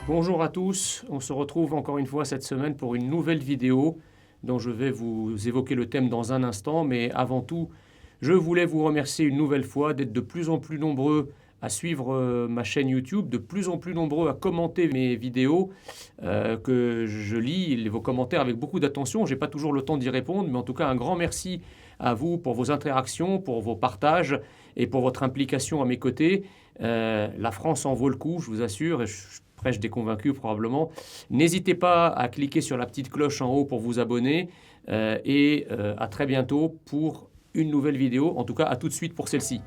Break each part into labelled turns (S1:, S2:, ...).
S1: Bonjour à tous, on se retrouve encore une fois cette semaine pour une nouvelle vidéo dont je vais vous évoquer le thème dans un instant, mais avant tout, je voulais vous remercier une nouvelle fois d'être de plus en plus nombreux à suivre ma chaîne YouTube, de plus en plus nombreux à commenter mes vidéos, que je lis vos commentaires avec beaucoup d'attention. Je n'ai pas toujours le temps d'y répondre, mais en tout cas un grand merci à vous pour vos interactions, pour vos partages et pour votre implication à mes côtés. La France en vaut le coup, je vous assure, et je prêche des convaincus probablement. N'hésitez pas à cliquer sur la petite cloche en haut pour vous abonner et à très bientôt pour une nouvelle vidéo. En tout cas, à tout de suite pour celle-ci.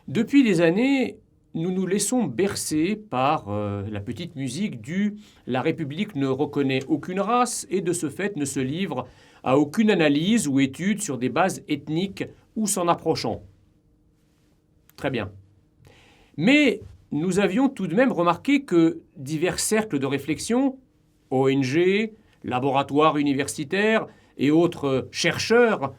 S1: Depuis des années, nous nous laissons bercer par la petite musique du « La République ne reconnaît aucune race et de ce fait ne se livre à aucune analyse ou étude sur des bases ethniques ou s'en approchant ». Très bien. Mais nous avions tout de même remarqué que divers cercles de réflexion, ONG, laboratoires universitaires et autres chercheurs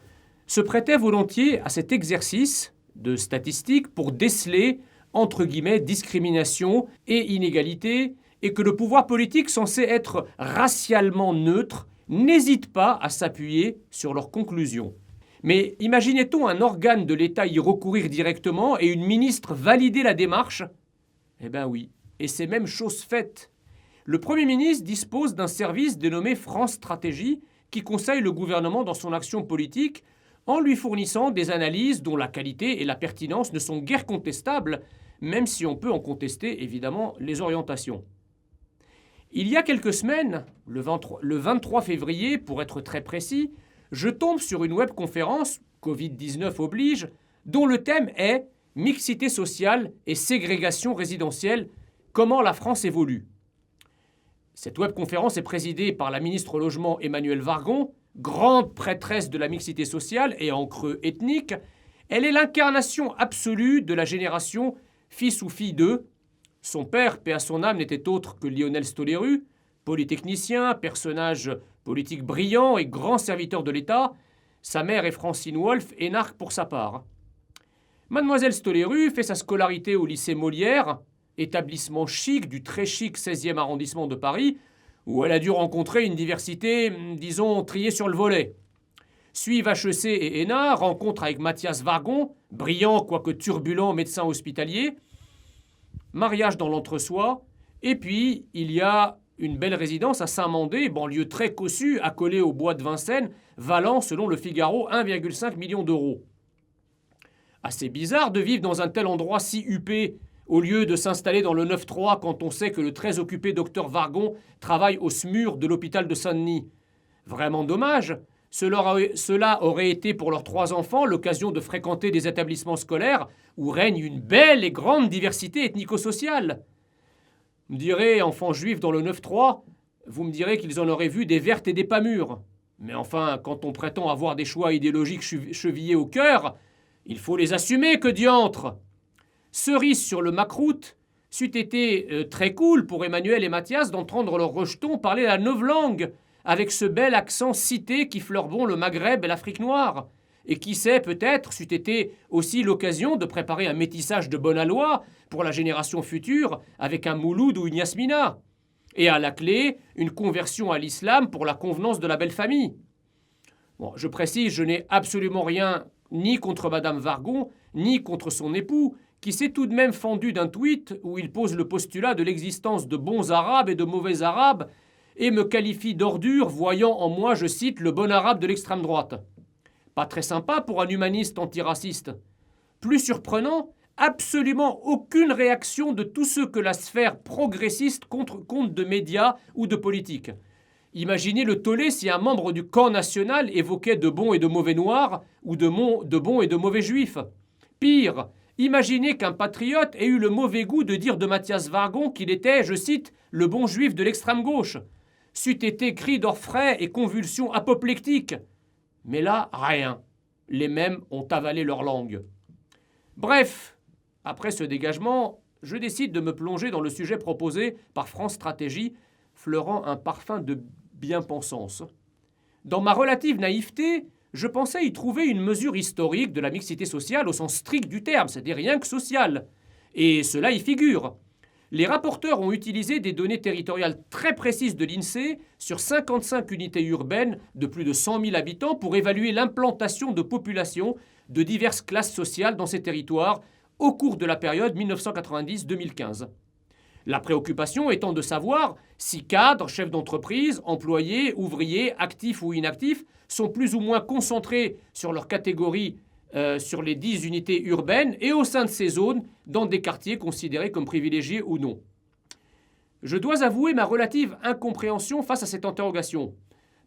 S1: se prêtaient volontiers à cet exercice de statistique pour déceler, entre guillemets, discrimination et inégalité, et que le pouvoir politique censé être racialement neutre n'hésite pas à s'appuyer sur leurs conclusions. Mais imaginait-on un organe de l'État y recourir directement et une ministre valider la démarche? Eh bien oui, et c'est même chose faite. Le Premier ministre dispose d'un service dénommé France Stratégie qui conseille le gouvernement dans son action politique en lui fournissant des analyses dont la qualité et la pertinence ne sont guère contestables, même si on peut en contester évidemment les orientations. Il y a quelques semaines, le 23 février pour être très précis, je tombe sur une webconférence, Covid-19 oblige, dont le thème est « Mixité sociale et ségrégation résidentielle, comment la France évolue ». Cette webconférence est présidée par la ministre au Logement Emmanuelle Wargon, grande prêtresse de la mixité sociale et en creux ethnique. Elle est l'incarnation absolue de la génération fils ou fille d'eux. Son père, paix à son âme, n'était autre que Lionel Stoléru, polytechnicien, personnage politique brillant et grand serviteur de l'État. Sa mère est Francine Wolf, énarque pour sa part. Mademoiselle Stoléru fait sa scolarité au lycée Molière, établissement chic du très chic 16e arrondissement de Paris, où elle a dû rencontrer une diversité, disons, triée sur le volet. Suivent HEC et ENA, rencontre avec Mathias Wargon, brillant quoique turbulent médecin hospitalier, mariage dans l'entre-soi, et puis il y a une belle résidence à Saint-Mandé, banlieue très cossue, accolée au bois de Vincennes, valant, selon le Figaro, 1,5 million d'euros. Assez bizarre de vivre dans un tel endroit si huppé, au lieu de s'installer dans le 9-3 quand on sait que le très occupé docteur Wargon travaille au SMUR de l'hôpital de Saint-Denis. Vraiment dommage. Cela aurait été pour leurs 3 enfants l'occasion de fréquenter des établissements scolaires où règne une belle et grande diversité ethnico-sociale. Vous me direz, enfants juifs dans le 9-3, vous me direz qu'ils en auraient vu des vertes et des pas mûres. Mais enfin, quand on prétend avoir des choix idéologiques chevillés au cœur, il faut les assumer, que diantre! Cerise sur le macroute, c'eût été très cool pour Emmanuel et Mathias d'entendre leurs rejetons parler la novlangue, avec ce bel accent cité qui fleure bon le Maghreb et l'Afrique noire. Et qui sait, peut-être, c'eût été aussi l'occasion de préparer un métissage de bon aloi pour la génération future avec un Mouloud ou une Yasmina. Et à la clé, une conversion à l'islam pour la convenance de la belle famille. Bon, je précise, je n'ai absolument rien ni contre Madame Wargon, ni contre son époux, qui s'est tout de même fendu d'un tweet où il pose le postulat de l'existence de bons arabes et de mauvais arabes et me qualifie d'ordure, voyant en moi, je cite, le bon arabe de l'extrême droite. Pas très sympa pour un humaniste antiraciste. Plus surprenant, absolument aucune réaction de tous ceux que la sphère progressiste compte de médias ou de politique. Imaginez le tollé si un membre du camp national évoquait de bons et de mauvais noirs ou de bons et de mauvais juifs. Pire, imaginez qu'un patriote ait eu le mauvais goût de dire de Mathias Wargon qu'il était, je cite, le bon juif de l'extrême gauche. C'eût été cri d'orfraie et convulsions apoplectiques. Mais là, rien. Les mêmes ont avalé leur langue. Bref, après ce dégagement, je décide de me plonger dans le sujet proposé par France Stratégie, fleurant un parfum de bien-pensance. Dans ma relative naïveté, je pensais y trouver une mesure historique de la mixité sociale au sens strict du terme, c'est-à-dire rien que social. Et cela y figure. Les rapporteurs ont utilisé des données territoriales très précises de l'INSEE sur 55 unités urbaines de plus de 100 000 habitants pour évaluer l'implantation de populations de diverses classes sociales dans ces territoires au cours de la période 1990-2015. La préoccupation étant de savoir si cadres, chefs d'entreprise, employés, ouvriers, actifs ou inactifs sont plus ou moins concentrés sur leur catégorie sur les 10 unités urbaines et au sein de ces zones dans des quartiers considérés comme privilégiés ou non. Je dois avouer ma relative incompréhension face à cette interrogation.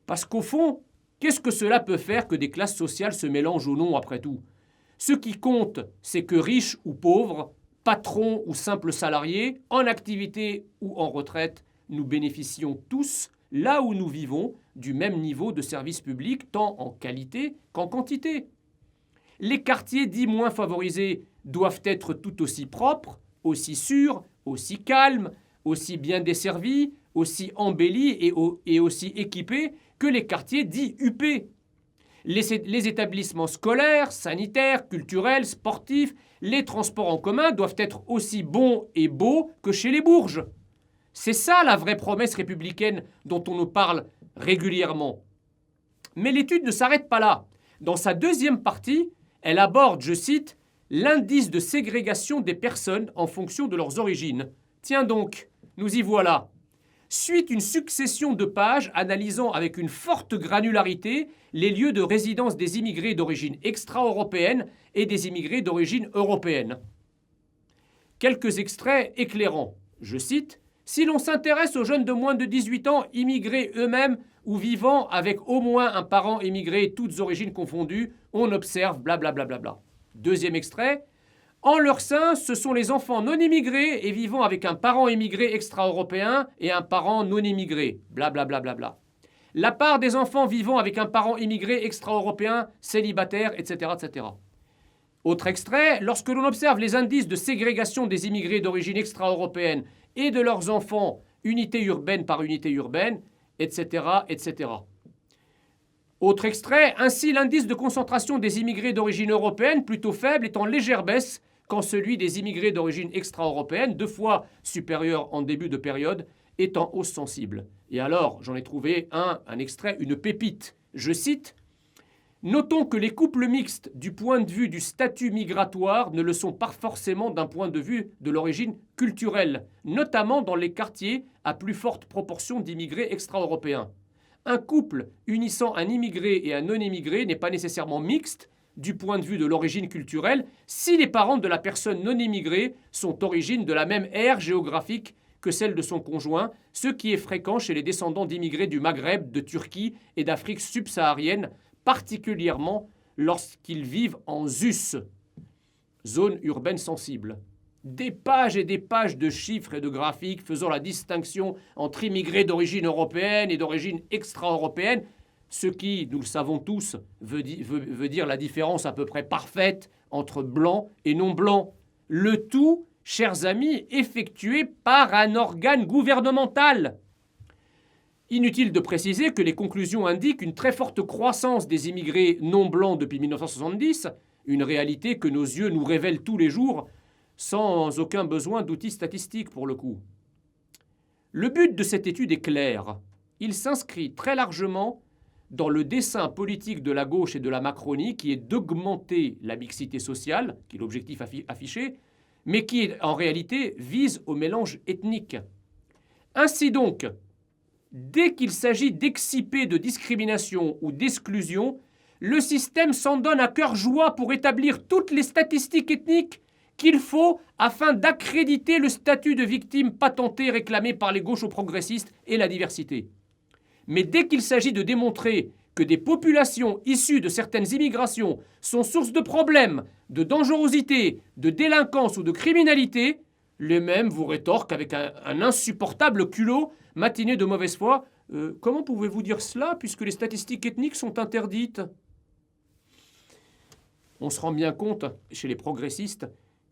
S1: Parce qu'au fond, qu'est-ce que cela peut faire que des classes sociales se mélangent ou non après tout? Ce qui compte, c'est que riches ou pauvres, patrons ou simples salariés, en activité ou en retraite, nous bénéficions tous, là où nous vivons, du même niveau de service public, tant en qualité qu'en quantité. Les quartiers dits moins favorisés doivent être tout aussi propres, aussi sûrs, aussi calmes, aussi bien desservis, aussi embellis et aussi équipés que les quartiers dits huppés. Les établissements scolaires, sanitaires, culturels, sportifs, les transports en commun doivent être aussi bons et beaux que chez les bourges. C'est ça la vraie promesse républicaine dont on nous parle régulièrement. Mais l'étude ne s'arrête pas là. Dans sa deuxième partie, elle aborde, je cite, « l'indice de ségrégation des personnes en fonction de leurs origines ». Tiens donc, nous y voilà. Suite une succession de pages analysant avec une forte granularité les lieux de résidence des immigrés d'origine extra-européenne et des immigrés d'origine européenne. Quelques extraits éclairants. Je cite, « Si l'on s'intéresse aux jeunes de moins de 18 ans, immigrés eux-mêmes ou vivant avec au moins un parent immigré, toutes origines confondues, on observe blablabla. Bla bla bla. » Deuxième extrait. En leur sein, ce sont les enfants non immigrés et vivant avec un parent immigré extra-européen et un parent non immigré. Blablabla. Bla bla bla. La part des enfants vivant avec un parent immigré extra-européen, célibataire, etc., etc. Autre extrait. Lorsque l'on observe les indices de ségrégation des immigrés d'origine extra-européenne et de leurs enfants, unité urbaine par unité urbaine, etc., etc. Autre extrait. Ainsi, l'indice de concentration des immigrés d'origine européenne, plutôt faible, est en légère baisse quand celui des immigrés d'origine extra-européenne, 2 fois supérieur en début de période, est en hausse sensible. Et alors, j'en ai trouvé un extrait, une pépite. Je cite, « Notons que les couples mixtes, du point de vue du statut migratoire, ne le sont pas forcément d'un point de vue de l'origine culturelle, notamment dans les quartiers à plus forte proportion d'immigrés extra-européens. Un couple unissant un immigré et un non-immigré n'est pas nécessairement mixte, du point de vue de l'origine culturelle, si les parents de la personne non immigrée sont origines de la même aire géographique que celle de son conjoint, ce qui est fréquent chez les descendants d'immigrés du Maghreb, de Turquie et d'Afrique subsaharienne, particulièrement lorsqu'ils vivent en ZUS, zone urbaine sensible. » Des pages et des pages de chiffres et de graphiques faisant la distinction entre immigrés d'origine européenne et d'origine extra-européenne, ce qui, nous le savons tous, veut dire la différence à peu près parfaite entre blanc et non blanc. Le tout, chers amis, effectué par un organe gouvernemental. Inutile de préciser que les conclusions indiquent une très forte croissance des immigrés non blancs depuis 1970, une réalité que nos yeux nous révèlent tous les jours, sans aucun besoin d'outils statistiques pour le coup. Le but de cette étude est clair. Il s'inscrit très largement dans le dessein politique de la gauche et de la Macronie qui est d'augmenter la mixité sociale, qui est l'objectif affiché, mais qui en réalité vise au mélange ethnique. Ainsi donc, dès qu'il s'agit d'exciper de discrimination ou d'exclusion, le système s'en donne à cœur joie pour établir toutes les statistiques ethniques qu'il faut afin d'accréditer le statut de victime patenté réclamé par les gauchos progressistes et la diversité. Mais dès qu'il s'agit de démontrer que des populations issues de certaines immigrations sont source de problèmes, de dangerosité, de délinquance ou de criminalité, les mêmes vous rétorquent avec un insupportable culot matiné de mauvaise foi. Comment pouvez-vous dire cela puisque les statistiques ethniques sont interdites ? On se rend bien compte, chez les progressistes,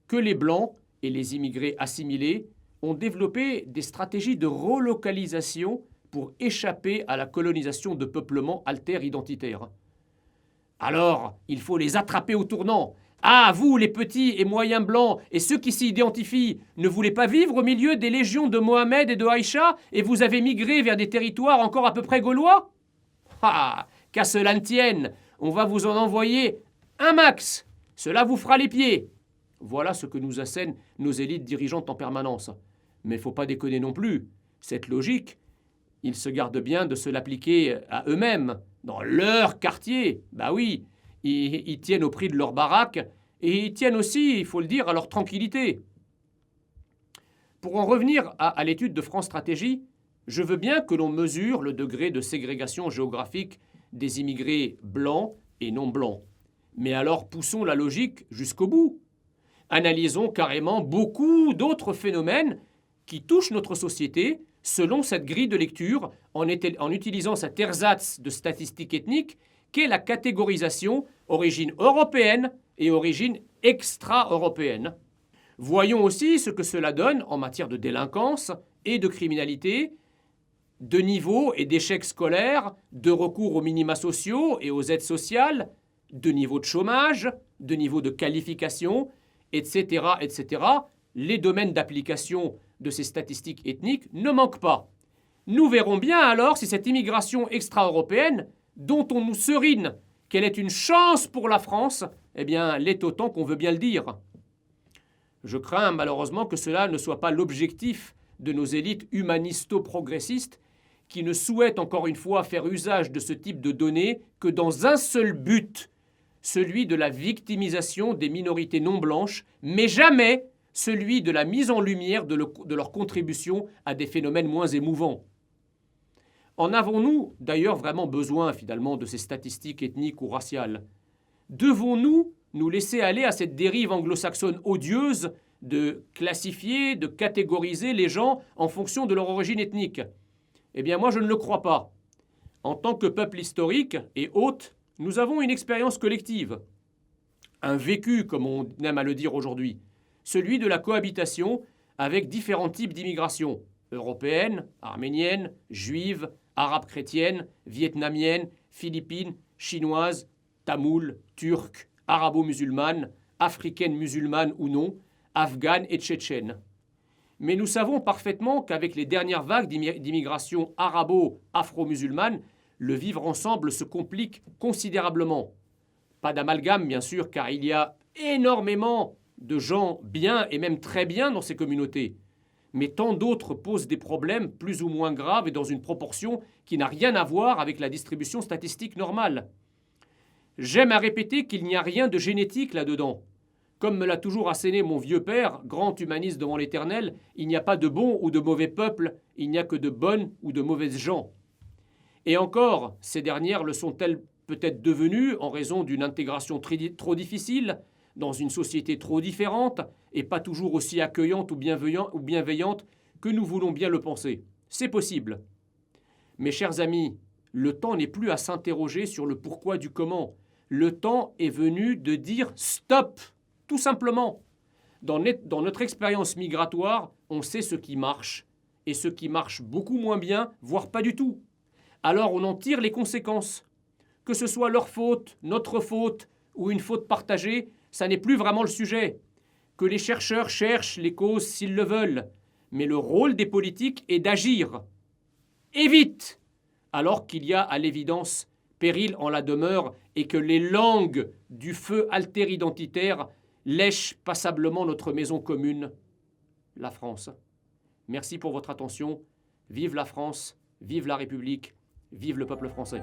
S1: que les Blancs et les immigrés assimilés ont développé des stratégies de relocalisation pour échapper à la colonisation de peuplements alter-identitaires. Alors, il faut les attraper au tournant. Ah, vous, les petits et moyens blancs, et ceux qui s'y identifient, ne voulez pas vivre au milieu des légions de Mohamed et de Aïcha, et vous avez migré vers des territoires encore à peu près gaulois? Ah, qu'à cela ne tienne, on va vous en envoyer un max. Cela vous fera les pieds. Voilà ce que nous assènent nos élites dirigeantes en permanence. Mais faut pas déconner non plus. Cette logique, ils se gardent bien de se l'appliquer à eux-mêmes, dans leur quartier. Bah oui, ils tiennent au prix de leur baraque et ils tiennent aussi, il faut le dire, à leur tranquillité. Pour en revenir à l'étude de France Stratégie, je veux bien que l'on mesure le degré de ségrégation géographique des immigrés blancs et non blancs. Mais alors poussons la logique jusqu'au bout. Analysons carrément beaucoup d'autres phénomènes qui touchent notre société selon cette grille de lecture en utilisant cet ersatz de statistiques ethniques qu'est la catégorisation origine européenne et origine extra-européenne. Voyons aussi ce que cela donne en matière de délinquance et de criminalité, de niveau et d'échecs scolaires, de recours aux minima sociaux et aux aides sociales, de niveau de chômage, de niveau de qualification, etc., etc. Les domaines d'application de ces statistiques ethniques ne manquent pas. Nous verrons bien alors si cette immigration extra-européenne, dont on nous serine qu'elle est une chance pour la France, eh bien, l'est autant qu'on veut bien le dire. Je crains malheureusement que cela ne soit pas l'objectif de nos élites humanisto-progressistes qui ne souhaitent encore une fois faire usage de ce type de données que dans un seul but, celui de la victimisation des minorités non blanches, mais jamais celui de la mise en lumière de leur contribution à des phénomènes moins émouvants. En avons-nous d'ailleurs vraiment besoin finalement de ces statistiques ethniques ou raciales? Devons-nous nous laisser aller à cette dérive anglo-saxonne odieuse de classifier, de catégoriser les gens en fonction de leur origine ethnique? Eh bien moi je ne le crois pas. En tant que peuple historique et hôte, nous avons une expérience collective, un vécu comme on aime à le dire aujourd'hui, celui de la cohabitation avec différents types d'immigration, européenne, arménienne, juive, arabe chrétienne, vietnamienne, philippine, chinoise, tamoule, turque, arabo-musulmane, africaine musulmane ou non, afghane et tchétchène. Mais nous savons parfaitement qu'avec les dernières vagues d'immigration arabo-afro-musulmane, le vivre ensemble se complique considérablement. Pas d'amalgame, bien sûr, car il y a énormément de gens bien et même très bien dans ces communautés. Mais tant d'autres posent des problèmes plus ou moins graves et dans une proportion qui n'a rien à voir avec la distribution statistique normale. J'aime à répéter qu'il n'y a rien de génétique là-dedans. Comme me l'a toujours asséné mon vieux père, grand humaniste devant l'Éternel, il n'y a pas de bons ou de mauvais peuples, il n'y a que de bonnes ou de mauvaises gens. Et encore, ces dernières le sont-elles peut-être devenues en raison d'une intégration trop difficile, dans une société trop différente et pas toujours aussi accueillante ou bienveillante que nous voulons bien le penser. C'est possible. Mes chers amis, le temps n'est plus à s'interroger sur le pourquoi du comment. Le temps est venu de dire stop, tout simplement. Dans notre expérience migratoire, on sait ce qui marche et ce qui marche beaucoup moins bien, voire pas du tout. Alors on en tire les conséquences. Que ce soit leur faute, notre faute ou une faute partagée, ça n'est plus vraiment le sujet. Que les chercheurs cherchent les causes s'ils le veulent, mais le rôle des politiques est d'agir. Et vite, alors qu'il y a à l'évidence péril en la demeure et que les langues du feu alter-identitaire lèchent passablement notre maison commune, la France. Merci pour votre attention. Vive la France, vive la République, vive le peuple français.